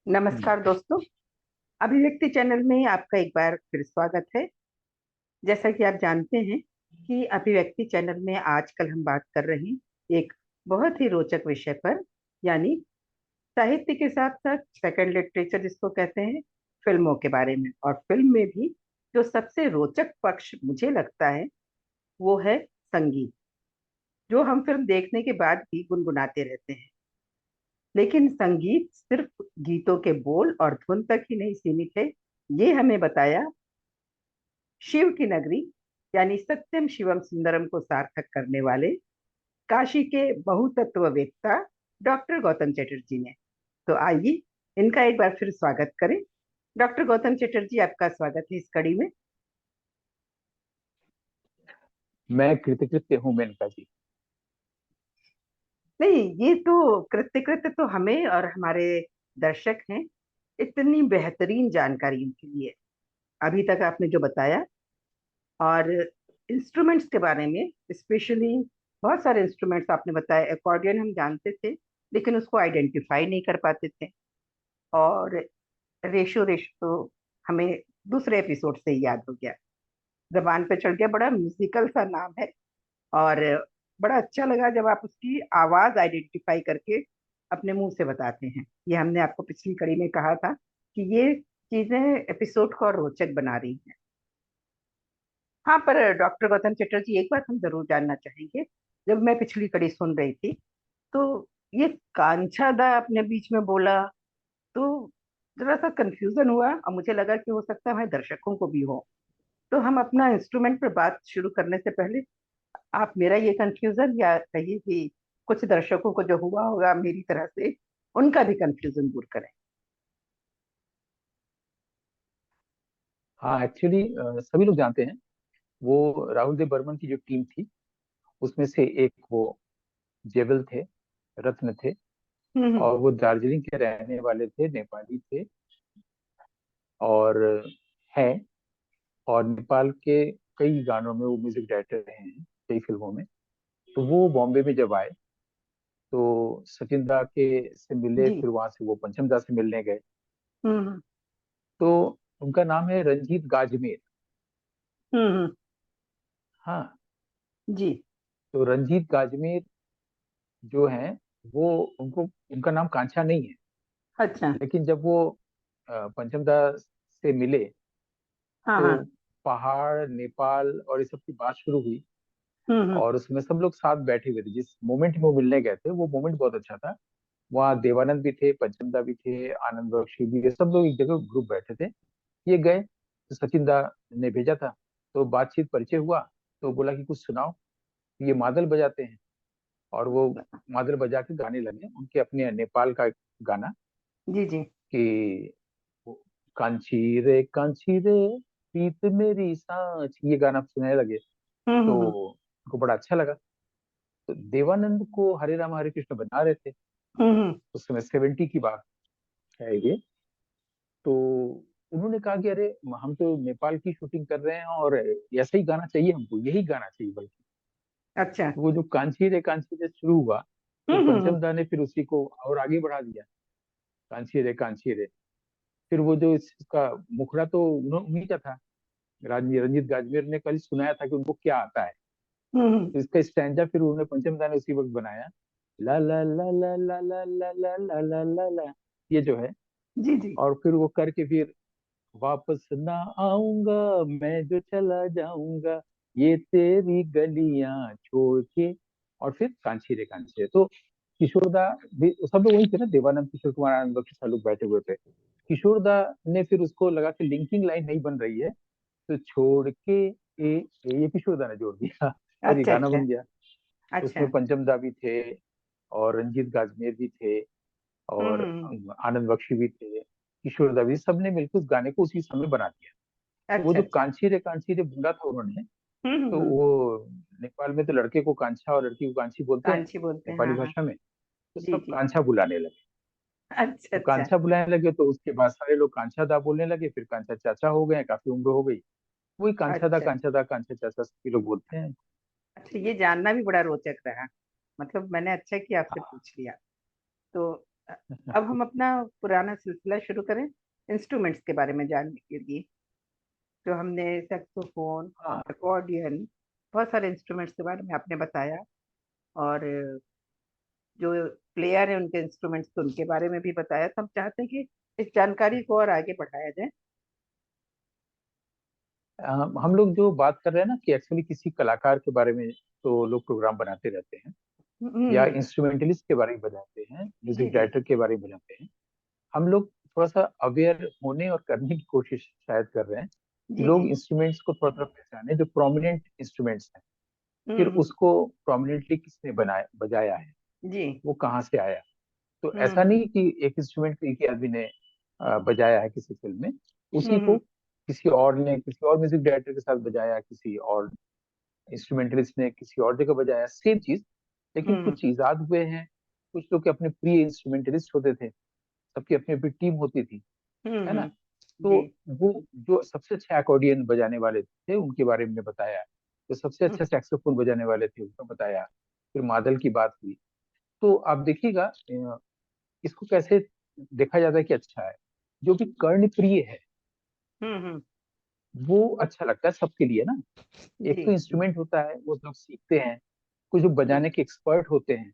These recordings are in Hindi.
नमस्कार दोस्तों। अभिव्यक्ति चैनल में आपका एक बार फिर स्वागत है। जैसा कि आप जानते हैं कि अभिव्यक्ति चैनल में आजकल हम बात कर रहे हैं एक बहुत ही रोचक विषय पर, यानी साहित्य के साथ साथ सेकंड लिटरेचर जिसको कहते हैं, फिल्मों के बारे में। और फिल्म में भी जो सबसे रोचक पक्ष मुझे लगता है वो है संगीत, जो हम फिल्म देखने के बाद भी गुनगुनाते रहते हैं। लेकिन संगीत सिर्फ गीतों के बोल और धुन तक ही नहीं सीमित है। ये हमें बताया शिव की नगरी यानी सत्यम शिवम सुंदरम को सार्थक करने वाले काशी के बहुतत्ववेत्ता डॉक्टर गौतम चटर्जी ने। तो आइए इनका एक बार फिर स्वागत करें। डॉक्टर गौतम चटर्जी, आपका स्वागत है इस कड़ी में। मैं कृतकृत्य हूँ मेनका जी। नहीं, ये तो कृत्य कृत्य तो हमें और हमारे दर्शक हैं। इतनी बेहतरीन जानकारी उनके लिए अभी तक आपने जो बताया, और इंस्ट्रूमेंट्स के बारे में स्पेशली बहुत सारे इंस्ट्रूमेंट्स आपने बताए। अकॉर्डियन हम जानते थे लेकिन उसको आइडेंटिफाई नहीं कर पाते थे। और रेशो रेशो तो हमें दूसरे एपिसोड से ही याद हो गया, जबान पे चढ़ गया। बड़ा म्यूजिकल सा नाम है और बड़ा अच्छा लगा जब आप उसकी आवाज आइडेंटिफाई करके अपने मुंह से बताते हैं। ये हमने आपको पिछली कड़ी में कहा था कि ये चीजें एपिसोड को और रोचक बना रही हैं। हाँ, पर डॉक्टर गौतम चटर्जी, एक बात हम जरूर जानना चाहेंगे। जब मैं पिछली कड़ी सुन रही थी तो ये कांछा दा अपने बीच में बोला तो जरा सा कंफ्यूजन हुआ और मुझे लगा कि हो सकता है हमारे दर्शकों को भी हो। तो हम अपना इंस्ट्रूमेंट पर बात शुरू करने से पहले आप मेरा ये कंफ्यूजन, या कहिए कि कुछ दर्शकों को जो हुआ होगा मेरी तरह से, उनका भी कंफ्यूजन दूर करें। हाँ, एक्चुअली सभी लोग जानते हैं। वो राहुल देव बर्मन की जो टीम थी उसमें से एक वो जेवल थे, रत्न थे। हम्म। और वो दार्जिलिंग के रहने वाले थे, नेपाली थे और हैं। और नेपाल के कई गानों में वो म्यूजिक डायरेक्टर रहे हैं, कई फिल्मों में। तो वो बॉम्बे में जब आए तो सचिन दा के से मिले, जी। फिर वहां से वो पंचम दा से मिलने गए। हम्म। तो उनका नाम है रंजीत गाजमेर। हम्म। हाँ। जी। तो रंजीत गाजमेर जो हैं, वो उनको उनका नाम कांचा नहीं है। अच्छा। लेकिन जब वो पंचम दा से मिले हाँ तो हाँ। पहाड़, नेपाल और ये सब की बात शुरू हुई। हम्म। और उसमें सब लोग साथ बैठे हुए थे, जिस मोमेंट में वो मिलने गए थे वो मोमेंट बहुत अच्छा था। वहाँ देवानंद भी थे, पंचम दा भी थे, आनंद बख्शी भी, ये सब लोग एक जगह ग्रुप बैठे थे। ये गए तो सचिन दा ने भेजा था। तो बातचीत, परिचय हुआ। तो बोला कि कुछ सुनाओ। ये मादल बजाते हैं। और वो मादल बजा के गाने लगे उनके अपने नेपाल का गाना जी जी। कि वो कांची रे प्रीत मेरी सांच, ये गाना सुनाने लगे। तो हम्म। उनको बड़ा अच्छा लगा। तो देवानंद को हरे राम हरे कृष्ण बना रहे थे। हम्म। उस समय 70 की बात है ये। तो उन्होंने कहा कि अरे, हम तो नेपाल की शूटिंग कर रहे हैं और ऐसा ही गाना चाहिए, हमको यही गाना चाहिए बल्कि। अच्छा। तो वो जो कांची रे शुरू हुआ, तो हम्म। पंचम दा ने फिर उसी को और आगे बढ़ा दिया। कांची रे। फिर वो जो इसका मुखड़ा तो उन्हीं का था। रंजीत गाजमेर ने कल सुनाया था कि उनको क्या आता है। हम्म। तो इसका स्टैंजा फिर उन्होंने पंचम दा ने उसी वक्त बनाया। ला ला ला ला ला ला ला ला ला ला ला ला, ये जो है। जी जी। और फिर वो करके फिर वापस ना आऊंगा, मैं जो चला जाऊंगा, ये तेरी गलियां छोड़ के। और फिर कांची रे। तो किशोरदा भी, सब लोग वही थे ना, देवानंद, किशोर कुमार, आनंद बख्शी, सब लोग बैठे हुए थे। किशोरदा ने फिर उसको लगा कि लिंकिंग लाइन नहीं बन रही है, तो छोड़ के ये किशोरदा ने जोड़ दिया और ये अच्छा गाना अच्छा। बन गया। अच्छा। उसमें पंचम दा भी थे और रंजीत गाजमेर भी थे और हम्म। आनंद बख्शी भी थे, किशोर दा भी, सबने मिलकर उस गाने को उसी समय बना दिया। तो वो अच्छा जो अच्छा। कांची रे बोला था उन्होंने, तो हम्म। वो नेपाल में तो लड़के को कांछा और लड़की को कांची बोलते हैं, कांची बोलते हैं, नेपाली हाँ हाँ। भाषा में। तो जी सब जी। कांछा बुलाने लगे। अच्छा तो अच्छा। कांछा बुलाने लगे तो उसके बाद सारे लोग कांछा दा बोलने लगे, फिर कांछा चाचा हो गए, काफी उम्र हो गई। वही अच्छा कांछा दा, कांछा चाचा सभी लोग बोलते हैं। अच्छा, ये जानना भी बड़ा रोचक रहा। मतलब मैंने अच्छा कि आपसे हाँ। पूछ लिया। तो अब हम अपना पुराना सिलसिला शुरू करें इंस्ट्रूमेंट्स के बारे में जानने के लिए। जो हमने सैक्सोफोन, हाँ। अकॉर्डियन, बहुत सारे इंस्ट्रूमेंट्स के बारे में आपने बताया। और जो प्लेयर है उनके इंस्ट्रूमेंट्स के उनके बारे में भी बताया। तो हम चाहते हैं कि इस जानकारी को और आगे बढ़ाया जाए। हम लोग जो बात कर रहे हैं ना कि एक्चुअली किसी कलाकार के बारे में तो लोग प्रोग्राम बनाते रहते हैं, या हम्म। इंस्ट्रूमेंटलिस्ट के बारे में बनाते हैं, जी म्यूजिक जी। डायरेक्टर के बारे में बनाते हैं। हम लोग थोड़ा सा अवेयर होने और करने की कोशिश शायद कर रहे हैं कि जी जी। लोग इंस्ट्रूमेंट्स को थोड़ा थोड़ा पहचाने, जो प्रोमिनेंट इंस्ट्रूमेंट्स हैं, फिर हम्म। उसको प्रोमिनेंटली किसने बनाया बजाया है, जी। वो कहाँ से आया। तो ऐसा हम्म नहीं कि एक इंस्ट्रूमेंट एक ही आदमी ने बजाया है किसी फिल्म में, उसी को हम्म। किसी और ने किसी और म्यूजिक डायरेक्टर के साथ बजाया, किसी और इंस्ट्रूमेंटलिस्ट ने किसी और जगह बजाया, सेम चीज। लेकिन हम्म कुछ इजाद हुए हैं, कुछ लोग के अपने प्रिय इंस्ट्रूमेंटलिस्ट होते थे, सबकी अपनी अपनी टीम होती थी, है ना। हम्म। तो जी। वो जो सबसे अच्छे अकॉर्डियन बजाने वाले थे उनके बारे में बताया, जो सबसे हम्म अच्छा सैक्सोफोन बजाने वाले थे उनको बताया, फिर मादल की बात हुई। तो आप देखिएगा इसको कैसे देखा जाता है कि अच्छा है, जो भी कर्णप्रिय है हम्म। वो अच्छा लगता है सबके लिए ना। एक जी तो जी। इंस्ट्रूमेंट होता है वो लोग सीखते हैं, कुछ जो हम्म बजाने के एक्सपर्ट होते हैं,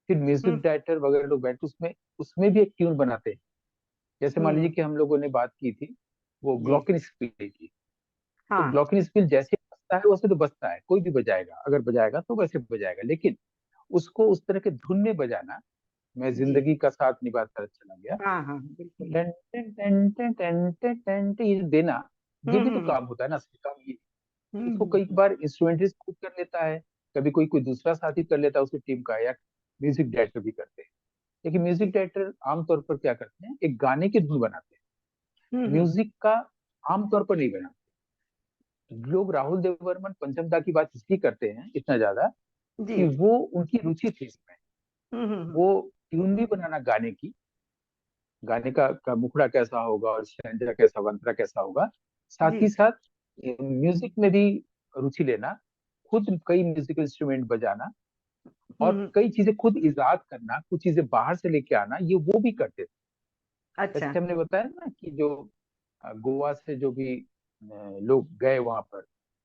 फिर म्यूजिक हम्म डायरेक्टर वगैरह लोग बैठ के उसमें उसमें भी एक ट्यून बनाते हैं। जैसे मान लीजिए हम्म। कि हम लोगों ने बात की थी वो जी। ग्लॉकिनस्पील की। तो हाँ। ग्लॉकिनस्पील जैसे बजता है वैसे तो बजता है, कोई भी बजाएगा, अगर बजाएगा तो वैसे बजाएगा, लेकिन उसको उस तरह के धुन में बजाना, मैं जी। जिंदगी का साथ निभाता चला गया, हाँ हाँ बिल्कुल। टन टन टन टन टन टन टन टन, ये देना, ये भी तो हम्म। काम होता है ना, असली काम ये। इसको कई हम्म। बार इंस्ट्रूमेंटिस्ट खुद कर लेता है, कभी कोई कोई दूसरा साथी कर लेता है उसकी टीम का, या म्यूजिक डायरेक्टर भी करते हैं। लेकिन म्यूजिक डायरेक्टर आमतौर पर क्या करते हैं, एक गाने की धुन बनाते हैं, हम्म। म्यूजिक का आमतौर पर नहीं बनाते। लोग राहुल देववर्मन पंचम दा की बात इसलिए करते हैं इतना ज्यादा जी। कि वो उनकी रुचि थी इसमें। हम्म। वो ट्यून भी बनाना गाने की, गाने का मुखड़ा कैसा होगा और स्टैंजा कैसा, वंतरा कैसा होगा, साथ जी। ही साथ म्यूजिक में भी रुचि लेना, खुद कई म्यूजिकल इंस्ट्रूमेंट बजाना, और हम्म। कई चीजें खुद इजाद करना, कुछ चीजें बाहर से लेके आना, ये वो भी करते थे। अच्छा। जैसे हमने बताया ना कि जो गोवा से जो भी लोग गए वहां पर,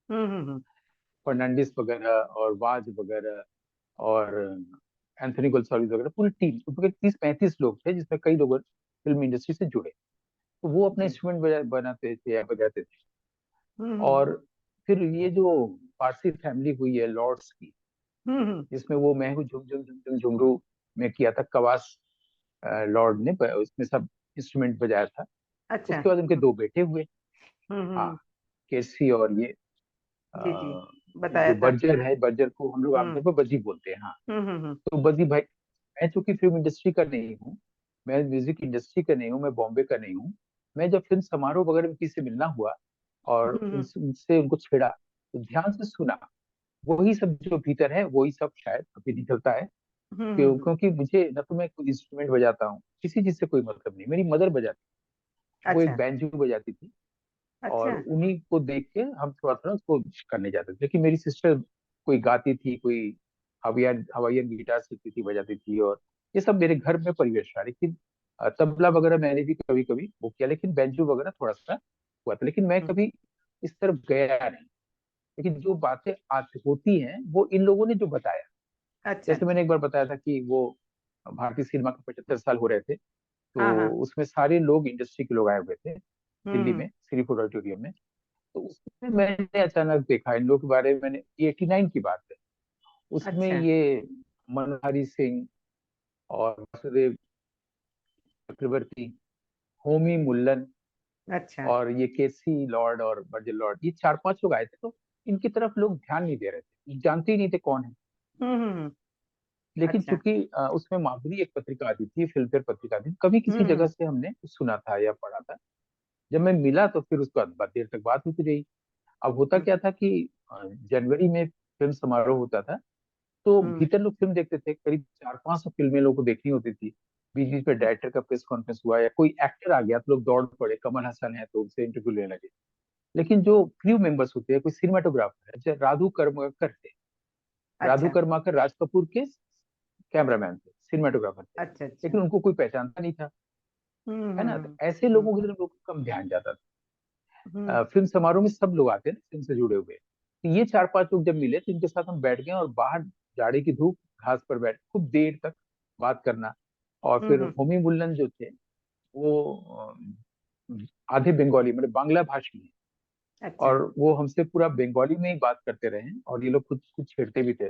हम्म। फर्नांडिस वगैरह और वाज वगैरह और एंथनी गोल्साल्विस वगैरह, पूरी टीम, उसमें 30-35 लोग थे जिसमें कई लोग फिल्म इंडस्ट्री से जुड़े। तो वो अपने जी। इंस्ट्रूमेंट बनाते थे या बजाते थे। हम्म और फिर ये जो पारसी फैमिली हुई है लॉर्ड्स की, हम्म। जिसमें वो मैं हूँ झुम झुम झुम झुम झुमरू में किया था, कवास लॉर्ड ने उसमें सब इंस्ट्रूमेंट बजाया था। अच्छा। उसके बाद उनके दो बेटे हुए। हाँ, हम्म। केसी और ये जी जी। जो बताया था। बर्जर है, बर्जर को हम लोग हम्म आमतौर पर बजी बोलते हैं। हाँ। हम्म। तो बजी भाई, मैं चूंकि फिल्म इंडस्ट्री का नहीं हूँ, मैं म्यूजिक इंडस्ट्री का नहीं हूँ, मैं बॉम्बे का नहीं हूँ, मैं जब फिल्म समारोह वगैरह में किसी से मिलना हुआ और हम्म उनसे उनको छेड़ा तो ध्यान से सुना, वही सब जो भीतर है वही सब शायद अभी निकलता है। हम्म। क्योंकि मुझे न तो मैं कोई इंस्ट्रूमेंट बजाता हूँ, किसी चीज से कोई मतलब नहीं, मेरी मदर बजाती, वो एक अच्छा। बैंजो बजाती थी, और अच्छा। उन्हीं को देख के हम थोड़ा थोड़ा उसको करने जाते थे। लेकिन मेरी सिस्टर कोई गाती थी, कोई हवाईयन हवाईयन गिटार सीखती थी, बजाती थी, और ये सब मेरे घर में परिवेश था। लेकिन तबला वगैरह मैंने भी कभी कभी वो किया, लेकिन बैंजो वगैरह थोड़ा सा हुआ था, लेकिन मैं हम्म, कभी इस तरफ गया नहीं। लेकिन जो बातें आज होती हैं वो इन लोगों ने जो बताया, अच्छा जैसे अच्छा। मैंने एक बार बताया था कि वो भारतीय सिनेमा के 75 साल हो रहे थे, तो हाँ हाँ। उसमें सारे लोग इंडस्ट्री के लोग आए हुए थे दिल्ली हम्म। में, श्री फूड ऑडिटोरियम में। तो उसमें मैंने अचानक देखा इन लोगों के बारे में, मैंने ये 89 की बात है, उसमें अच्छा ये मनोहरी सिंह और वासुदेव चक्रवर्ती, होमी मुल्लन, अच्छा। और ये केसी लॉर्ड और बर्जर लॉर्ड, ये 4-5 लोग आए थे। तो इनकी तरफ लोग ध्यान नहीं दे रहे थे, जानते ही नहीं थे कौन है। हम्म। लेकिन अच्छा। चूंकि उसमें माधुरी एक पत्रिका आती थी, फिल्मफेयर पत्रिका आती थी, कभी किसी जगह हम्म से हमने सुना था या पढ़ा था। जब मैं मिला तो फिर उसके बाद देर तक बात होती रही। अब होता हम्म क्या था कि जनवरी में फिल्म समारोह होता था, तो हम्म। भीतर लोग फिल्म देखते थे, करीब 400-500 फिल्में लोगों को देखनी होती थी। बीच बीच में डायरेक्टर का प्रेस कॉन्फ्रेंस हुआ या कोई एक्टर आ गया तो लोग दौड़ पड़े, कमल हसन है तो उनसे इंटरव्यू लेने लगे। लेकिन जो क्रू मेंबर्स होते हैं, कोई सिनेमाटोग्राफर है, जैसे राधु कर्माकर थे, राधु अच्छा। कर्माकर राज कपूर के कैमरामैन थे, सिनेमाटोग्राफर थे, अच्छा अच्छा। लेकिन उनको कोई पहचानता नहीं था, है ना। तो ऐसे लोगों की तरफ लोग कम ध्यान जाता हम्म था। फिल्म समारोह में सब लोग आते हैं फिल्म से जुड़े हुए, तो ये चार पांच लोग जब मिले तो इनके साथ हम बैठ गए और बाहर जाड़े की धूप घास पर बैठ खूब देर तक बात करना। और फिर हम्म। होमी मुल्लन जो थे वो आधे बंगाली मतलब बांग्ला भाषी हैं, अच्छा। और वो हमसे पूरा बंगाली में ही बात करते रहे, और ये लोग खुद कुछ छेड़ते भी थे,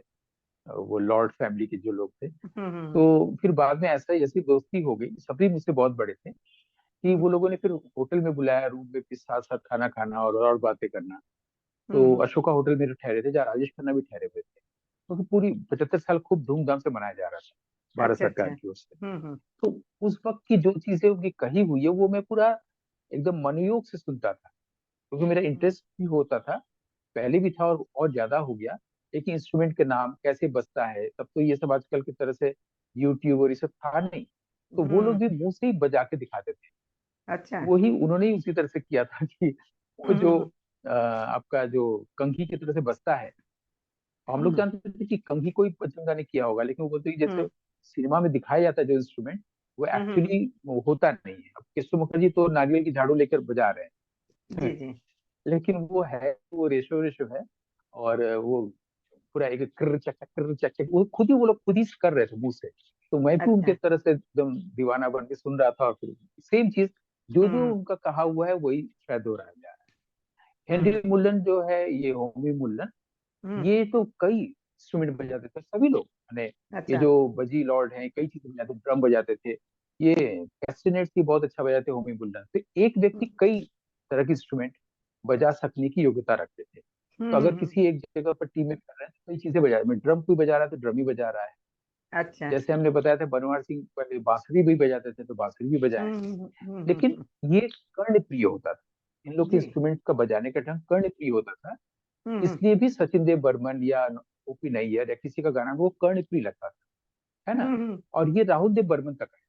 वो लॉर्ड फैमिली के जो लोग थे। हम्म। तो फिर बाद में ऐसा ही ऐसी दोस्ती हो गई, सभी मुझसे बहुत बड़े थे, कि वो लोगों ने फिर होटल में बुलाया, रूम में फिर साथ साथ खाना खाना और बातें करना। तो हम्म। अशोका होटल में जो ठहरे थे, जहाँ राजेश खन्ना भी ठहरे हुए थे, क्योंकि पूरी 75 साल खूब धूमधाम से मनाया जा रहा था भारत अच्छा अच्छा। सरकार की ओर से। हम्म। तो उस वक्त की जो चीजें उनकी कही हुई है वो मैं पूरा एकदम मनोयोग से सुनता था, क्योंकि मेरा इंटरेस्ट भी होता था, पहले भी था और ज्यादा हो गया। एक इंस्ट्रूमेंट के नाम कैसे बजता है, तब तो ये सब आजकल की तरह से यूट्यूब और ये सब था नहीं, तो वो लोग हम्म। भी मुंह से ही बजा के दिखाते थे। अच्छा। वही उन्होंने ही उसी तरह से किया था कि वो जो हम्म आपका जो कंघी की तरह से बजता है, हम लोग हम्म जानते थे कि कंघी कोई पचंगा ने किया होगा, लेकिन वो बोलते कि हम्म जैसे सिनेमा में दिखाया जाता है जो इंस्ट्रूमेंट, वो हम्म। एक्चुअली होता नहीं है। अब केशव मुखर्जी तो नारियल की झाड़ू लेकर बजा रहे हैं जी जी। लेकिन वो है, वो रेशो रेशो है, और वो पूरा एक कर चक चक वो खुद ही, वो लोग खुद ही कर रहे थे मुंह से। तो मैं भी उनके अच्छा। तरह से एकदम दीवाना बन के सुन रहा था, और फिर सेम चीज जो जो हम्म उनका कहा हुआ है वही शायद हो रहा है। हम्म हेनरी मुल्लन जो है, ये होमी मुल्लन, हम्म। ये तो कई इंस्ट्रूमेंट बजाते थे सभी लोग, माने ये अच्छा। जो बजी लॉर्ड हैं कई चीजें बजाते, ड्रम बजाते थे, ये कैस्टिनेट्स भी बहुत अच्छा बजाते होमी मुल्लन। तो एक व्यक्ति कई तरह के इंस्ट्रूमेंट बजा सकने की योग्यता रखते थे। तो अगर हम्म। किसी एक जगह पर टीम में कर रहे हैं तो कई चीजें बजा रहे हैं, ड्रम कोई बजा रहा है तो ड्रम ही बजा रहा है। अच्छा। जैसे हमने बताया था बनवार सिंह पहले बांसुरी भी बजाते थे, तो बांसुरी भी बजाए। लेकिन हम्म। ये कर्णप्रिय होता था, इन लोग के जी। इंस्ट्रूमेंट का बजाने का ढंग कर्णप्रिय होता था। हम्म। इसलिए भी सचिन देव बर्मन या ओपी नैयर या किसी का गाना वो कर्णप्रिय लगता था, है ना। हम्म। और ये राहुल देव बर्मन तक है,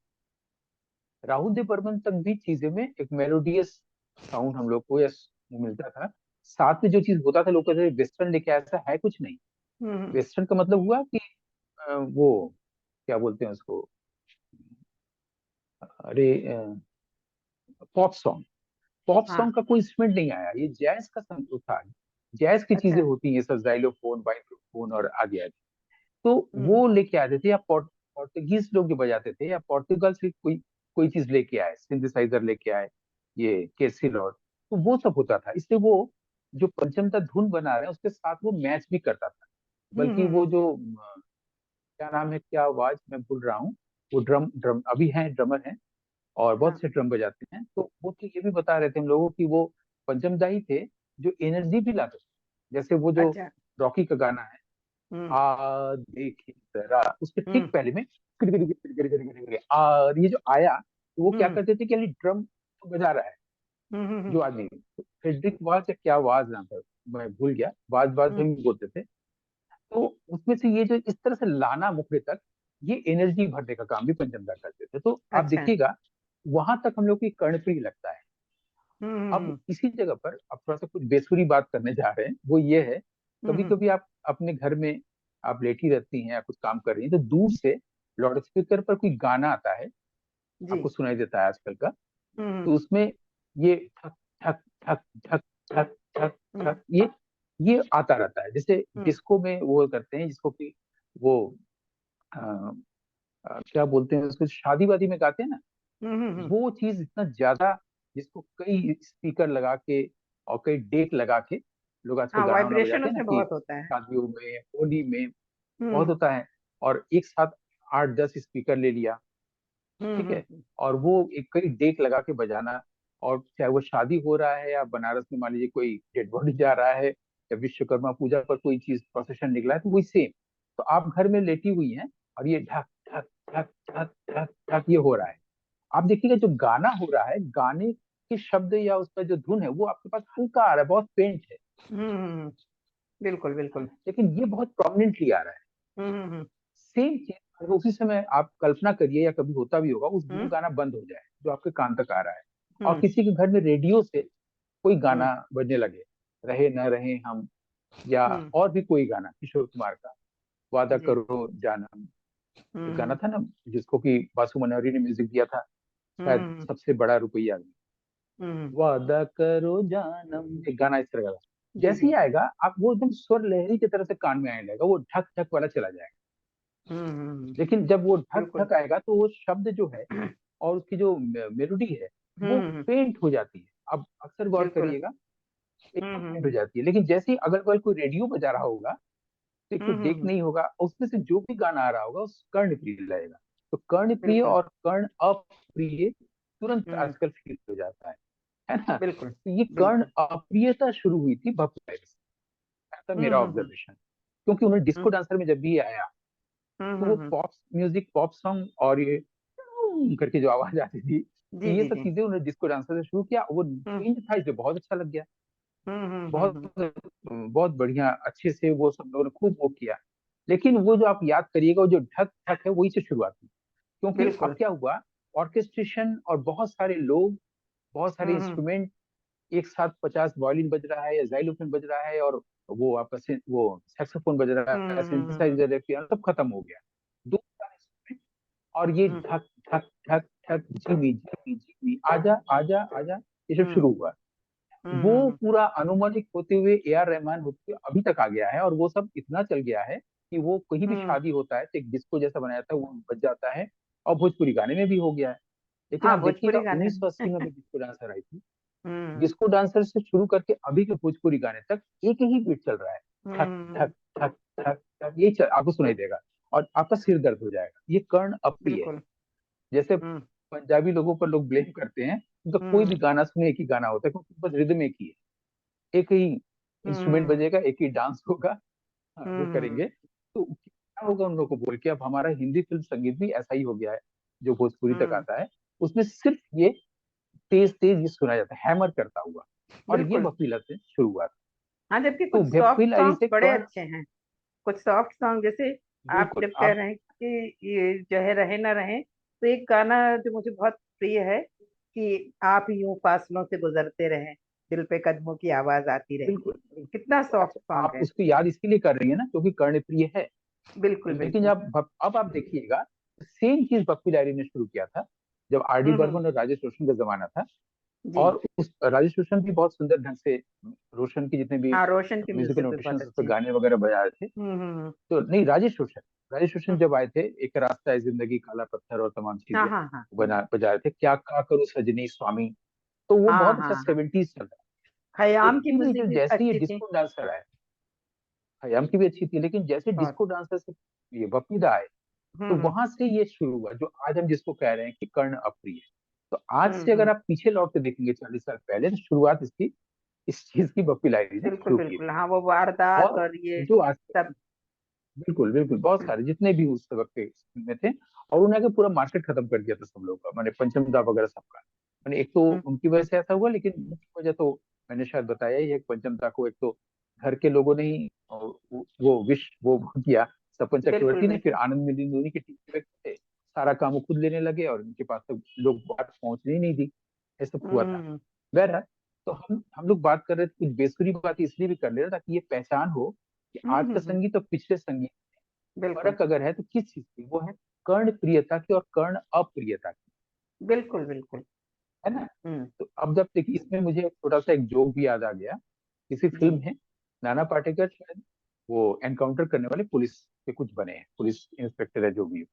राहुल देव बर्मन तक भी चीजें में एक मेलोडियस साउंड हम लोग को यस मिलता था। साथ में जो चीज होता था लोग कहते थे वेस्टर्न लेके आया, ऐसा है कुछ नहीं। हम्म। वेस्टर्न का मतलब हुआ कि वो क्या बोलते हैं उसको, अरे पॉप सॉन्ग, पॉप हाँ। सॉन्ग का कोई इंस्ट्रूमेंट नहीं आया, ये जैज का संग था। जैज की चीजें अच्छा। होती हैं सब, जाइलोफोन वाइब्रोफोन और आगे आगे, तो हम्म। वो लेके आते थे, या पोर्तुगीज लोग जो बजाते थे, या पोर्तुगल से कोई कोई चीज लेके आए, सिंथेसाइजर लेके आए, ये केसी लॉर्ड, तो वो सब होता था। इसलिए वो जो पंचम का धुन बना रहे हैं उसके साथ वो मैच भी करता था। बल्कि वो हम्म। जो क्या नाम है, क्या आवाज मैं भूल रहा हूँ, वो ड्रम ड्रम अभी हैं, ड्रमर हैं और बहुत हाँ। से ड्रम बजाते हैं, तो वो तो ये भी बता रहे थे हम लोगों की वो पंचम दा ही थे जो एनर्जी भी लाते थे। जैसे वो जो अच्छा। रॉकी का गाना है, हम्म आ देखी जरा, उसके हम्म ठीक पहले में आ, ये जो आया, तो वो क्या हम्म करते थे कि ड्रम बजा रहा है हम्म। जो आदमी, फेडरिक वाज या क्या वाज नाम था, मैं भूल गया, वाज वाज हम्म। हम बोलते थे। तो उसमें से ये जो इस तरह से लाना मुखड़े तक, ये एनर्जी भरने का काम भी पंचमदा करते थे। तो आप अच्छा। देखिएगा वहां तक हम लोग की कर्णप्रिय लगता है। अब हम्म इसी जगह पर अब थोड़ा सा कुछ बेसुरी बात करने जा रहे हैं, वो ये है, कभी हम्म। कभी आप अपने घर में आप लेटी रहती हैं या कुछ काम कर रही हैं, तो दूर से लाउड स्पीकर पर कोई गाना आता है, जी। आपको सुनाई देता है आजकल का, हम्म तो उसमें ये ठक ठक ठक ठक ठक ठक हम्म ठक ये आता रहता है। जैसे हम्म डिस्को में वो करते हैं जिसको कि वो क्या बोलते हैं उसको, शादी वादी में गाते हैं ना, हम्म। वो चीज इतना ज्यादा, जिसको कई स्पीकर लगा के और कई डेक लगा के लोग आजकल हाँ, गाना वाना वाइब्रेशन बजाते हैं ना, उसमें कि बहुत होता है। शादियों में होली में बहुत हम्म होता है, और एक साथ 8-10 स्पीकर ले लिया, ठीक है, हम्म। और वो एक कई डेक लगा के बजाना, और चाहे वो शादी हो रहा है या बनारस में मान लीजिए कोई डेड बॉडी जा रहा है, या विश्वकर्मा पूजा पर कोई चीज प्रोसेशन निकला है, तो वही सेम। तो आप घर में लेटी हुई हैं और ये ढक ढक ढक ढक ढक ढक ये हो रहा है, आप देखिएगा जो गाना हो रहा है, गाने के शब्द या उसका जो धुन है वो आपके पास हल्का आ रहा है, बहुत फेंट है, हम्म। बिल्कुल बिल्कुल। लेकिन ये बहुत प्रोमिनेंटली आ रहा है। हम्म। सेम चीज अगर उसी समय आप कल्पना करिए, या कभी होता भी होगा, उस वो हम्म गाना बंद हो जाए जो आपके कान तक आ रहा है, और हम्म किसी के घर में रेडियो से कोई हम्म गाना बजने लगे, रहे न रहे हम, या हम्म। और भी कोई गाना किशोर कुमार का, वादा जी। करो जानम, एक गाना हम्म था ना जिसको कि बासु मनोहरी ने म्यूजिक दिया था, शायद हम्म सबसे बड़ा रुपया में, हम्म। वादा करो जानम, एक गाना इस तरह का था। जी जैसे जी। ही आएगा आप वो एकदम स्वर लहरी की तरह से कान में आने लगेगा, वो ढक ढक वाला चला जाएगा। हम्म। लेकिन जब वो ढक बिल्कुल। ढक आएगा तो वो शब्द जो है और उसकी जो मेलोडी है वो हम्म। फेंट हो जाती है। अब अक्सर गौर बिल्कुल। करिएगा, एकदम फेंट हो हम्म। जाती है। लेकिन जैसे ही अगल बगल कोई रेडियो बजा रहा होगा, तो कोई देख हम्म। नहीं होगा, उसमें से जो भी गाना आ रहा होगा उस कर्णप्रिय लगेगा। तो कर्णप्रिय बिल्कुल। और कर्ण अप्रिय तुरंत हम्म। आजकल फील हो जाता है ना। बिल्कुल। तो ये कर्ण बिल्कुल। अप्रियता शुरू हुई थी भक्ति से, ऐसा मेरा हम्म। ऑब्जर्वेशन। क्योंकि उन्हें हम्म डिस्को डांसर में जब भी ये आया, तो वो हम्म। पॉप म्यूजिक, पॉप सॉन्ग और ये करके जो आवाज आती थी, तो जी ये जी सब जी। चीजें उन्हें डिस्को डांसर से शुरू किया। वो हम्म चेंज था, इसलिए बहुत अच्छा लग गया। बहुत हम्म। बहुत बढ़िया, अच्छे से वो सब लोगों ने खूब वो किया। लेकिन वो जो आप याद करिएगा, वो जो ढक ढक है वही से शुरुआत हुई। क्योंकि अब बिल्कुल। क्या हुआ, ऑर्केस्ट्रेशन और बहुत सारे लोग, बहुत सारे हम्म। इंस्ट्रूमेंट एक साथ, 50 वायलिन बज रहा है या जाइलोफोन बज रहा है, और वो आपस में वो सैक्सोफोन बज रहा है, हम्म। सिंथेसाइजर है, पियानो, सब खत्म हो गया। दो सारे इंस्ट्रूमेंट, और ये हम्म ढक ढक ढक ढक झिमी झिमी झिमी आजा आजा आजा, ये सब हम्म शुरू हुआ। वो हम्म पूरा अनुमानित होते हुए ए आर रहमान होते हुए अभी तक आ गया है, और वो सब इतना चल गया है कि वो कहीं भी हम्म। शादी होता है तो एक डिस्को जैसा बनाया था वो बज जाता है। और भोजपुरी गाने में भी हो गया है। लेकिन हाँ, आप देखिएगा भोजपुरी गाने में। 1980 में भी डिस्को डांसर आई थी। हम्म डिस्को डांसर से शुरू करके अभी के भोजपुरी गाने तक एक ही बीट चल रहा है, ठक हम्म। ठक ठक ठक ठक, आपको सुनाई देगा और आपका सिर दर्द हो जाएगा। ये कर्ण अप्रिय है। बिल्कुल। जैसे हम्म पंजाबी लोगों पर लोग ब्लेम करते हैं, उनका कोई हम्म भी गाना सुने एक ही गाना होता है, क्योंकि बस रिदम एक ही है, एक ही इंस्ट्रूमेंट हम्म बजेगा, एक ही डांस होगा। हाँ, वो हम्म करेंगे। तो क्या होगा उन लोगों को बोल के। अब हमारा हिंदी फिल्म संगीत भी ऐसा ही हो गया है, जो भोजपुरी तक हम्म। आता है उसमें सिर्फ ये तेज तेज ये सुना जाता है, हैमर करता हुआ। और ये बिल्कुल। वकीला से शुरुआत। हाँ, जबकि तो कुछ सॉफ्ट वेपिल आई सॉन्ग्स से बड़े कर्ण, अच्छे हैं। कुछ सॉफ्ट सॉन्ग, जैसे आप बिल्कुल जब कह आप, रहे हैं कि ये जो है रहे ना रहे, तो एक गाना जो मुझे बहुत प्रिय है कि आप यूं फासलों से गुजरते रहें, दिल पे कदमों की आवाज आती रहे। बिल्कुल बिल्कुल। कितना सॉफ्ट अच्छा, सॉन्ग आप है। उसको याद इसके लिए कर रही है ना क्योंकि कर्णप्रिय है। बिल्कुल लेकिन बिल्कुल। जब अब आप देखिएगा, सेम चीज बप्पी लहरी ने शुरू किया था जब आर डी हम्म। बर्मन और राजेश रोशन का जमाना था। जी। और उस राजेश रोशन भी बहुत सुंदर ढंग से, रोशन की जितने भी हाँ, रोशन की म्यूजिकल म्यूजिक भी नोटेशन बहुत उस पर अच्छे हैं। गाने वगैरह बजा रहे थे। हम्म। तो नहीं, राजेश रोशन हम्म। जब आए थे, एक रास्ता है जिंदगी, काला पत्थर और तमाम हाँ चीजें हाँ हाँ बजा रहे थे, क्या का करूँ सजनी स्वामी। तो वो हाँ बहुत अच्छा हाँ हाँ। 70s चल रहा है। खयाम की लेकिन ये म्यूजिक जो भी जैसे ये अच्छी थी। डिस्को डांसर आए, हयाम की भी अच्छी थी, लेकिन जैसे बहुत। डिस्को डांसर से ये वपीदा आए, तो हम्म वहां से ये शुरू हुआ जो आज हम जिसको कह रहे हैं कि कर्ण अप्रिय। तो आज से अगर हम्म। आप पीछे लौट के देखेंगे 40 साल पहले, तो शुरुआत इसकी इस चीज की बप्पी लाहिरी ने बिल्कुल शुरू की बिल्कुल। थी। हाँ, वो वारदात और और ये जो आज, सब। बिल्कुल बिल्कुल, बहुत सारे जितने भी उस वक्त के में थे, और उन्होंने आके पूरा मार्केट खत्म कर दिया था सब लोग का, मैंने पंचम दा वगैरह सबका। मैंने एक तो हम्म, उनकी वजह से ऐसा हुआ, लेकिन मुख्य वजह तो मैंने शायद बताया ही है। पंचम दा को एक तो घर के लोगों ने ही वो विश वो किया, सपन बिल्कुल चक्रवर्ती ने, फिर बिल्कुल। आनंद मिलिंद की टीम के व्यक्ति थे, सारा काम वो खुद लेने लगे और उनके पास तक लोग बात पहुंचने ही नहीं दी। ये सब हुआ था। हम्म बहरहाल, तो हम लोग बात कर रहे थे, कुछ बेसुरी बात इसलिए भी कर ले रहे ताकि ये पहचान हो कि आज का हम्म। संगीत और पिछले संगीत, बिल्कुल फर्क अगर है तो किस चीज की, वो है कर्ण प्रियता की और कर्ण अप्रियता की, बिल्कुल। बिल्कुल। है ना। हम्म। तो अब जब देखिए, इसमें मुझे छोटा सा एक जोक भी याद आ गया। किसी जी। फिल्म है, नाना पाटेकर शायद, वो एनकाउंटर करने वाले पुलिस के कुछ बने हैं, पुलिस इंस्पेक्टर है जो भी हो।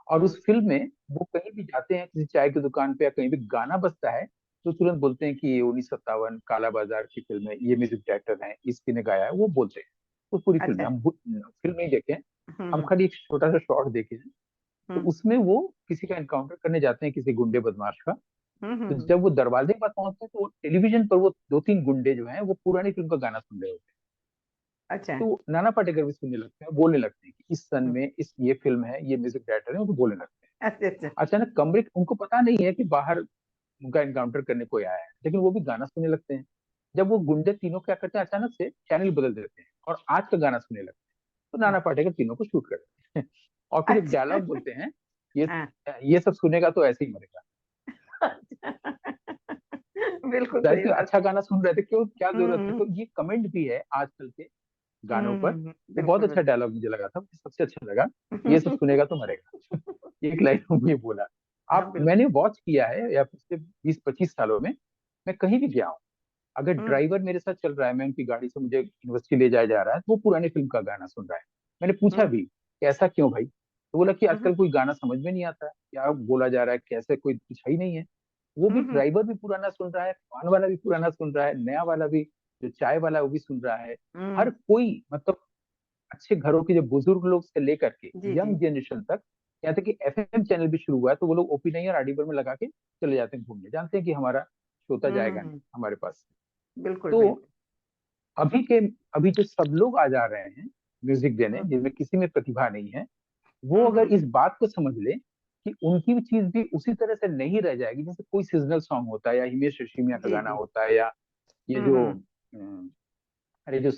और हम्म। उस फिल्म में वो कहीं भी जाते हैं, किसी चाय की दुकान पे या कहीं भी गाना बजता है, तो तुरंत बोलते हैं कि ये 1957 काला बाजार की फिल्म है, ये म्यूजिक डायरेक्टर है, इसकी ने गाया है, वो बोलते हैं। तो पूरी फिल्म में अच्छा। हम फिल्म नहीं देखे हैं, हम हम्म खाली एक छोटा सा शॉर्ट देखे हैं। तो हम्म उसमें वो किसी का एनकाउंटर करने जाते हैं, किसी गुंडे बदमाश का। तो हम्म। जब वो दरवाजे के पास पहुंचते हैं, तो वो टेलीविजन पर वो दो तीन गुंडे जो हैं वो पुरानी फिल्म का गाना सुन रहे होते हैं। अच्छा। तो नाना पाटेकर भी सुनने लगते हैं, बोलने लगते हैं कि इस सन हम्म, में इस ये फिल्म है, ये म्यूजिक डायरेक्टर है, वो बोलने लगते हैं। अच्छा अच्छा। अचानक कमरे, उनको पता नहीं है कि बाहर उनका एनकाउंटर करने कोई आया है, लेकिन वो भी गाना सुनने लगते हैं। जब वो गुंडे तीनों क्या करते हैं, अचानक से चैनल बदल देते हैं और आज का गाना सुनने लगते हैं। तो हम्म, नाना पाटेकर तीनों को शूट करते हैं और फिर एक अच्छा। डायलॉग बोलते हैं, ये हाँ। ये सब सुनेगा तो ऐसे ही मरेगा। अच्छा। बिल्कुल जाहिर सही सी बात। अच्छा गाना सुन रहे थे, क्यों, क्या जरूरत है। हम्म। तो ये कमेंट भी है आजकल के गानों पर। वो बहुत बिल्कुल अच्छा बिल्कुल। डायलॉग मुझे लगा था, मुझे सबसे अच्छा लगा, ये सब सुनेगा तो मरेगा। एक लाइन में ये बोला। हाँ आप मैंने बिल्कुल। वॉच किया है या पिछले 20-25 सालों में, मैं कहीं भी गया हूँ, अगर हम्म ड्राइवर मेरे साथ चल रहा है, मैं उनकी गाड़ी से मुझे यूनिवर्सिटी ले जाया जा रहा है, तो वो पुरानी फिल्म का गाना सुन रहा है। मैंने पूछा हम्म भी कि ऐसा क्यों भाई, तो बोला कि हम्म आजकल कोई गाना समझ में नहीं आता है, क्या बोला जा रहा है, कैसे, कोई कुछ है ही नहीं है। वो भी हम्म ड्राइवर भी पुराना सुन रहा है, पान वाला भी पुराना सुन रहा है, नया वाला भी, जो चाय वाला है वो भी सुन रहा है। हर हम्म, कोई मतलब अच्छे घरों के जो बुजुर्ग लोग से लेकर के जी जी। यंग जनरेशन तक, यहाँ तक कि एफएम चैनल भी शुरू हुआ है, तो वो लोग ओपी नहीं और आरडी में लगा के चले जाते हैं घूमने, जानते हैं कि हमारा श्रोता जाएगा नहीं हम्म, हमारे पास। बिल्कुल तो बिल्कुल। अभी के अभी जो सब लोग आ जा रहे हैं म्यूजिक देने, हम्म जिनमें किसी में प्रतिभा नहीं है, वो अगर इस हम्म, बात को समझ ले कि उनकी भी चीज भी उसी तरह से नहीं रह जाएगी, जैसे कोई सीजनल सॉन्ग होता है या हिमेश रेशमिया का जी गाना जी। होता है, या ये जो हम्म, अरे जो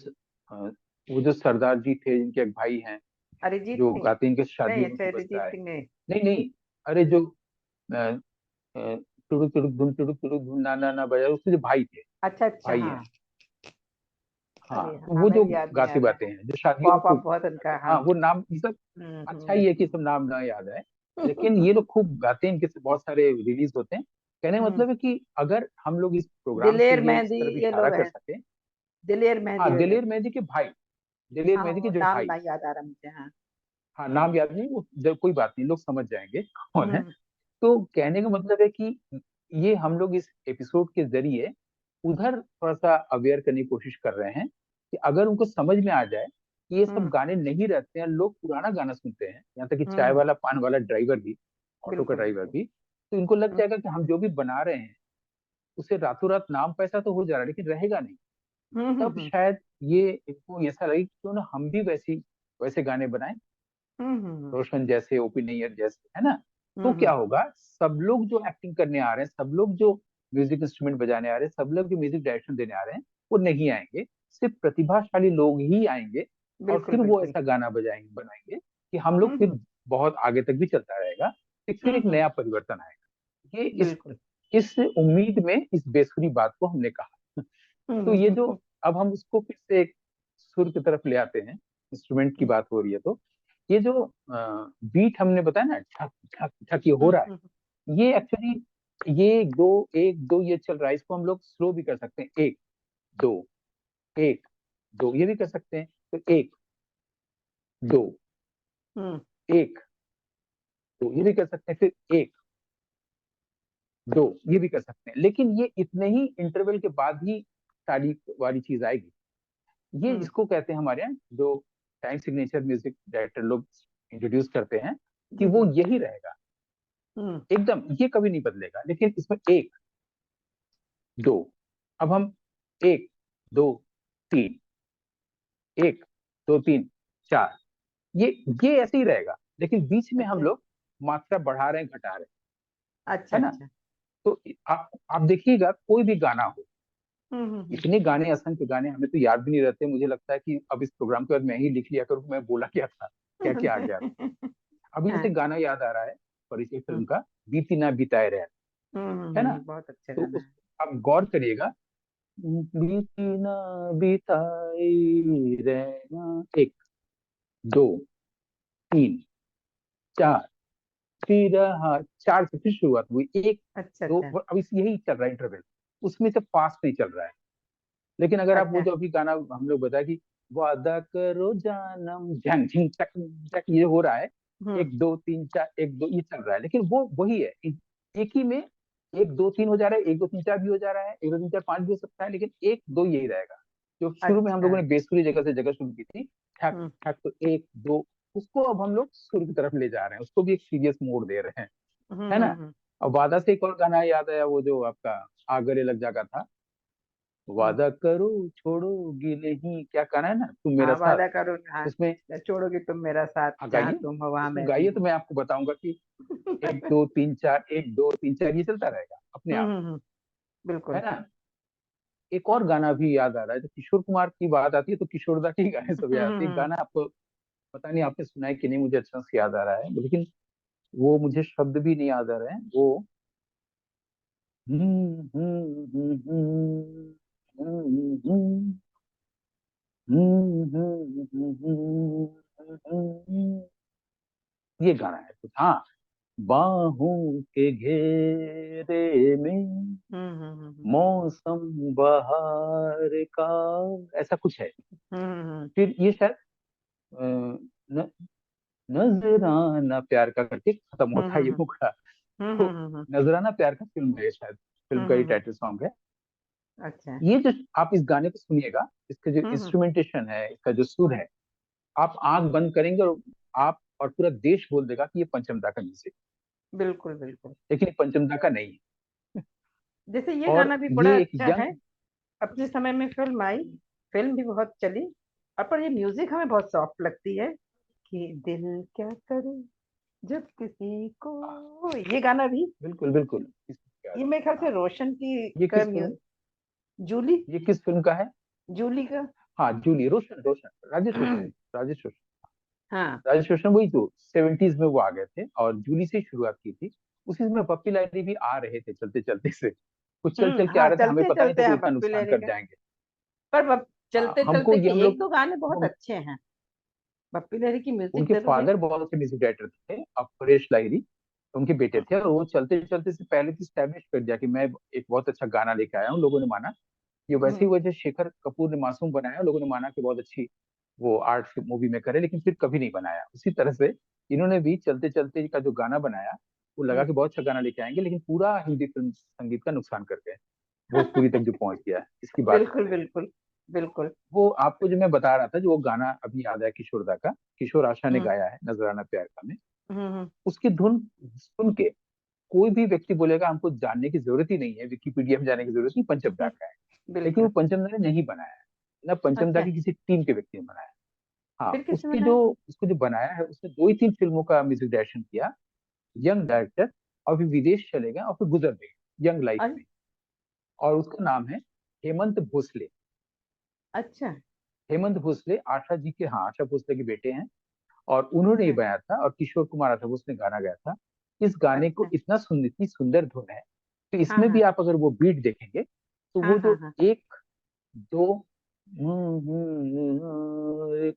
वो जो सरदार जी थे, इनके एक भाई हैं अरिजीत जो सिंह। गाते हैं, इनके नहीं, शादियों में अच्छा, भी बजता अरिजीत है। सिंह ने। नहीं नहीं, अरे जो टुडुक टुडुक धुन ना ना ना बजा, उसके जो भाई थे, अच्छा अच्छा, भाई हाँ। हैं। हाँ, अरे तो वो हमें जो भी याद नहीं आ गाते रहा बाते है। हैं, जो शादियों में पॉप अप खूब, बहुत उनका, हाँ। हाँ वो नाम ये सब, अच्छा ही है कि सब नाम ना याद है, लेकिन ये लोग खूब गाते हैं, इनके से बहुत सारे रिलीज होते हैं। कहने का हम्म, मतलब है कि अगर हम लोग इस प्रोग्राम से दिलेर ये इस मेहंदी, तरफ ये इशारा लोग कर हैं। सके। दिलेर मेहंदी हाँ, वगैरह। दिलेर मेहंदी के भाई, दिलेर हाँ, मेहंदी के वो जो नाम भाई, नहीं याद आ रहा मुझे, हाँ। हाँ नाम याद नहीं, वो जब कोई बात नहीं, लोग समझ जाएंगे कौन है। हम्म तो कहने का मतलब है कि ये हम लोग इस एपिसोड के जरिए उधर थोड़ा सा अवेयर करने की कोशिश कर रहे हैं कि अगर उनको समझ में आ जाए कि ये सब हम्म गाने नहीं रहते हैं, लोग पुराना गाना सुनते हैं, यहाँ तक कि चाय हम्म, वाला पान वाला ड्राइवर भी, ऑटो का बिल्कुल ड्राइवर बिल्कुल। भी, तो इनको लग हम्म जाएगा कि हम जो भी बना रहे हैं उसे रातों रात नाम पैसा तो हो जा रहा है लेकिन रहेगा नहीं। हम्म तब हम्म शायद ये इनको ऐसा लगे कि क्यों ना हम भी वैसे गाने बनाएं, हम्म रोशन जैसे, ओपी नैयर जैसे, है ना। तो क्या हम्म होगा, सब लोग जो एक्टिंग करने आ रहे हैं, सब लोग जो म्यूजिक इंस्ट्रूमेंट बजाने आ रहे हैं, सब लोग जो म्यूजिक डायरेक्शन देने आ रहे हैं, वो नहीं आएंगे, सिर्फ प्रतिभाशाली लोग ही आएंगे। और बिल्कुल फिर वो बिल्कुल। ऐसा गाना बजाएंगे बनाएंगे कि हम लोग फिर हम्म बहुत आगे तक भी चलता रहेगा, फिर एक हम्म, नया परिवर्तन आएगा। ये बिल्कुल। इस उम्मीद में इस बेसुरी बात को हमने कहा। तो ये जो, हम्म अब हम उसको फिर से एक सुर की तरफ ले आते हैं, इंस्ट्रूमेंट की बात हो रही है तो ये जो बीट हमने बताया ना, ठक ठक ठक ये हो रहा हम्म, है, ये एक्चुअली ये एक दो ये चल रहा है, इसको हम लोग स्लो भी कर सकते हैं, दो एक दो ये भी कर सकते हैं, तो दो हम्म, एक दो ये भी कर सकते हैं, फिर दो ये भी कर सकते हैं, लेकिन ये इतने ही इंटरवल के बाद ही ताली वाली चीज आएगी। ये हम्म, इसको कहते हैं हमारे यहाँ जो टाइम सिग्नेचर म्यूजिक डायरेक्टर लोग इंट्रोड्यूस करते हैं, कि जी वो जी। यही रहेगा हम्म, एकदम, ये कभी नहीं बदलेगा, लेकिन इसमें दो अब हम एक दो तीन, एक दो तीन चार, ये ये ऐसे ही रहेगा, लेकिन बीच में हम अच्छा लोग मात्रा बढ़ा रहे हैं घटा रहे अच्छा हैं, है ना। अच्छा। तो आप देखिएगा कोई भी गाना हो, हम्म, इतने गाने, असंख्य गाने हमें तो याद भी नहीं रहते, मुझे लगता है कि अब इस प्रोग्राम के बाद मैं ही लिख लिया करूँ मैं बोला क्या था, क्या क्या आ गया था। अभी जैसे हाँ। गाना याद आ रहा है परिचय फिल्म का, बीती ना बिताए रहे, है ना। बहुत अच्छा तो गाना उस है। आप गौर करिएगा, बीती ना बिताए रहना, एक दो तीन चार, फिर हाँ चार से फिर शुरुआत हुई, एक अच्छा दो, अच्छा अब इस यही चल रहा है इंटरवल, उसमें से फास्ट नहीं चल रहा है। लेकिन अगर आप वो अच्छा। जो अभी गाना हम लोग बताया कि वादा करो जानम झंग झिंग चक चक, ये हो रहा है, हम्म, एक दो तीन चार एक दो ये चल रहा है, लेकिन वो वही है, एक ही में एक दो तीन हो जा रहा है, एक दो तीन चार भी हो जा रहा है, एक दो तीन चार पांच भी हो सकता है, लेकिन एक दो यही रहेगा। जो शुरू में हम अच्छा। लोगों ने बेसुरी जगह से जगह शुरू की थी, ठक हम्म ठक, तो एक दो, उसको अब हम लोग सुर की तरफ ले जा रहे हैं, उसको भी एक सीरियस मोड दे रहे हैं, है ना। हम्म। और वादा से एक और गाना याद आया, वो जो आपका आ गले लग जागा था, हम्म, वादा करो छोड़ोगी नहीं, क्या कहना है ना, तुम मेरा हाँ, साथ, वादा करो, हाँ। उसमें, छोड़ोगे तुम मेरा साथ, हाँ जहाँ गाइए, तुम हो वहां उसमें मैं भी गाइए, तो हूँ। मैं आपको बताऊंगा कि एक दो तीन चार, एक दो तीन चार ये चलता रहेगा अपने आप, है बिल्कुल। ना। एक और गाना भी याद आ रहा है, जब किशोर कुमार की बात आती है तो किशोरदा के ही गाने सब याद आते हैं। एक गाना आपको पता नहीं आपने सुना है कि नहीं, मुझे अच्छा से याद आ रहा है, लेकिन वो मुझे शब्द भी नहीं याद आ रहे हैं, वो ये गाना है कुछ, हाँ। बाहों के घेरे में हम्म। मौसम बहार का, ऐसा कुछ है। हम्म। फिर ये शायद अ, न, नजराना प्यार का करके खत्म होता है ये हम्म। मुखड़ा। हम्म। तो नजराना प्यार का फिल्म है ये, शायद फिल्म का ये हम्म। टाइटल सॉन्ग है। अच्छा। ये जो आप इस गाने को सुनिएगा, इसका जो हम्म। इंस्ट्रूमेंटेशन है, इसका जो सुर है, आप आंख बंद करेंगे और आप और पूरा देश बोल देगा कि ये पंचमदा का म्यूजिक। बिल्कुल बिल्कुल। लेकिन ये पंचमदा का नहीं है। जैसे ये और गाना भी बड़ा ये एक अच्छा है। यंग, अपने समय में फिल्म आई, फिल्म भी बहुत चली। और पर ये म्यूजिक हमें बहुत सॉफ्ट लगती है कि दिल क्या करे जब किसी को, ये गाना भी। बिल्कुल बिल्कुल, ये मेरे ख्याल से हाँ। रोशन की ये का किस फिल्म, जूली, ये किस फिल्म का है? जूली का। हाँ जूली, रोशन रोशन, राजेश रोशन, राजेश रोशन। हाँ। राजेश रोशन वही तो 70s में वो आ गए थे और जूली से ही शुरुआत की थी। उसी में पप्पी लाइरी भी आ रहे थे चलते चलते से, कुछ चल चल के आ हाँ, रहे थे, हमें चलते पता नहीं था चलते कि वो हाँ इतना पप्पू नुकसान लहरी कर का। जाएंगे। पर हाँ, चलते हमको चलते ये के हम एक लोग दो गाने बहुत वो अच्छे हैं। पप्पू लहरी की म्यूजिक उनके जरूर है। फादर बहुत अच्छे म्यूजिक डायरेक्टर थे, अपरेश लाहिरी, उनके बेटे थे, और वो चलते चलते से पहले तो स्टैब्लिश कर दिया कि मैं एक बहुत अच्छा गाना लेके आया हूँ। लोगों ने माना। ये वैसे ही हम्म। वजह शेखर कपूर ने मासूम बनाया, लोगों ने माना कि बहुत अच्छी वो आर्ट मूवी में करे, लेकिन फिर कभी नहीं बनाया। उसी तरह से इन्होंने भी चलते चलते का जो गाना बनाया, वो लगा हम्म। कि बहुत अच्छा गाना लेके आएंगे, लेकिन पूरा हिंदी फिल्म संगीत का नुकसान कर गए। भोजपुरी तक जो पहुंच गया है, इसकी बात बिल्कुल करते हैं। बिल्कुल बिल्कुल। वो आपको जो मैं बता रहा था, जो वो गाना अभी याद आया किशोर दा का, किशोर आशा ने हम्म। गाया है, नजराना प्यार का में। हम्म। उसकी धुन सुन के कोई भी व्यक्ति बोलेगा हमको जानने की जरूरत ही नहीं है, विकिपीडिया में जाने की जरूरत नहीं, पंचमदा का है। लेकिन वो बिल्कुल। पंचमदा ने नहीं बनाया है, ना पंचमदा अच्छा, की किसी टीम के व्यक्ति ने बनाया है। हाँ, फिर किसने उसके बनाया? जो उसको जो बनाया है, उसने दो ही तीन फिल्मों का म्यूजिक डायरेक्शन किया, यंग डायरेक्टर, और फिर विदेश चले गए और फिर गुजर गए यंग लाइफ अरे, में। और उसका नाम है हेमंत भोसले। अच्छा हेमंत भोसले आशा जी के, हाँ, आशा भोसले के बेटे हैं। और उन्होंने ये अच्छा बनाया था, और किशोर कुमार आशा भोसले ने गाना गाया था। इस गाने को अच्छा। इतना सुंदर, इतनी सुंदर धुन है। तो हाँ इसमें भी हाँ आप अगर वो बीट देखेंगे, तो हाँ वो हाँ जो हाँ। एक दो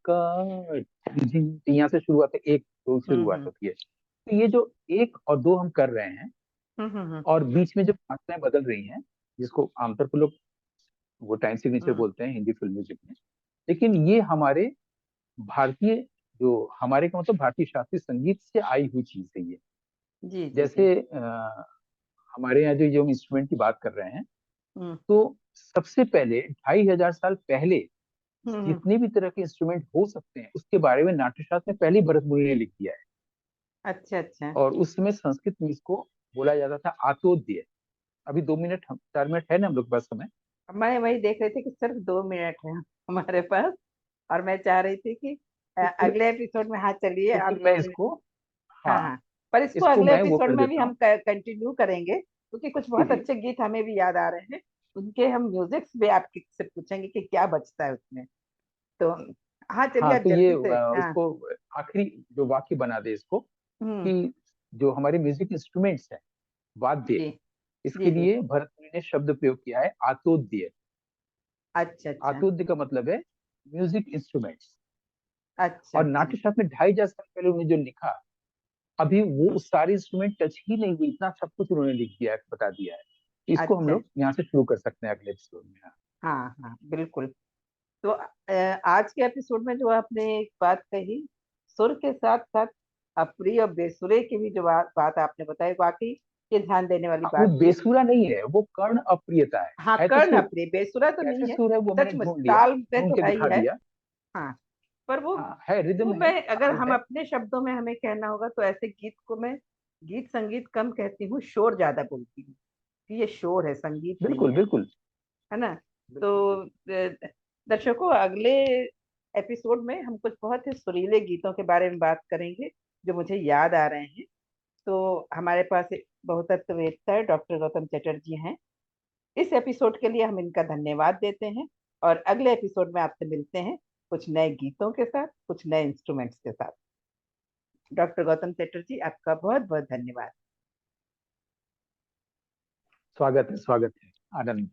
का यहाँ से शुरुआत है, एक दो से शुरुआत हम्म। होती है। तो ये जो एक और दो हम कर रहे हैं, हम्म। और बीच में जो मात्राएं बदल रही हैं, जिसको आमतौर पर लोग वो टाइम सिग्नेचर हम्म। बोलते हैं हिंदी फिल्म म्यूजिक में। लेकिन ये हमारे भारतीय, जो हमारे का मतलब भारतीय शास्त्रीय संगीत से आई हुई चीज है ये। जी जी जी। जैसे हमारे यहाँ जो हम इंस्ट्रूमेंट की बात कर रहे हैं, हम्म। तो सबसे पहले 2500 साल पहले हम्म। जितने भी तरह के इंस्ट्रूमेंट हो सकते हैं, उसके बारे में नाट्यशास्त्र में पहले ही भरत मुनि ने लिख दिया है। अच्छा अच्छा। और उस समय संस्कृत में इसको बोला जाता था आतोद्य। अभी 2 मिनट 4 मिनट है ना हम लोग के पास समय? मैं वही देख रही थी कि सिर्फ 2 मिनट है हमारे पास। और मैं चाह रही थी कि तो फिर अगले एपिसोड में, हाँ चलिए तो आप फिर मैं 2 मिनट। इसको, हाँ हाँ, हाँ। पर इसको इसको अगले मैं वो एपिसोड कर में भी देता हम हूँ। कंटिन्यू करेंगे, क्योंकि कुछ जी बहुत जी। अच्छे गीत हमें भी याद आ रहे हैं। उनके हम म्यूजिक भी आपके से पूछेंगे कि क्या बचता है उसमें। तो हाँ चलिए हाँ, आप तो ये जल्दी से। हाँ। इसको आखिरी जो वाक्य बना दे इसको, हम्म। कि जो हमारे म्यूजिक इंस्ट्रूमेंट्स हैं, वाद्य, जी इसके जी जी। लिए भरत मुनि ने शब्द प्रयोग किया है आतोद्य। अच्छा अच्छा। आतोद्य का मतलब है म्यूजिक इंस्ट्रूमेंट्स। अच्छा और अच्छा। नाट्यशास्त्र में 2500 साल पहले उन्होंने जो लिखा, अभी वो हम्म। उस सारे इंस्ट्रूमेंट टच ही नहीं हुई, इतना सब कुछ उन्होंने लिख दिया है, बता दिया है। इसको हम अच्छा। लोग यहाँ से शुरू कर सकते हैं अगले एपिसोड में। हाँ। हाँ हाँ बिल्कुल। तो आज के एपिसोड में जो आपने एक बात कही, सुर के साथ साथ अप्रिय और बेसुरे की भी जो बात आपने बताई, वाकई ये ध्यान देने वाली वो बात थी। बेसुरा नहीं है, वो कर्ण अप्रियता हाँ, है तो कर्ण सुर। अप्रिय, बेसुरा तो कैसे नहीं है। सुर है वो मैंने सचमुच ढूंढ लिया, ताल में ढूंढ तो के है ही दिखा है। दिया। हाँ। पर हाँ, है, वो रिदम है, मैं अगर ताल हम है। अपने शब्दों में हमें कहना होगा तो ऐसे गीत को मैं गीत संगीत कम कहती हूँ, शोर ज्यादा बोलती हूँ कि ये शोर है, संगीत नहीं बिल्कुल है। बिल्कुल है ना? तो बिल्कुल बिल्कुल। दर्शकों, अगले एपिसोड में हम कुछ बहुत ही सुरीले गीतों के बारे में बात करेंगे जो मुझे याद आ रहे हैं। तो हमारे पास एक बहुतत्व वेत्ता डॉक्टर गौतम चटर्जी हैं। इस एपिसोड के लिए हम इनका धन्यवाद देते हैं। और अगले एपिसोड में आपसे मिलते हैं कुछ नए गीतों के साथ, कुछ नए इंस्ट्रूमेंट्स के साथ। डॉक्टर गौतम चटर्जी, आपका बहुत बहुत धन्यवाद। स्वागत है, स्वागत है, आनंद।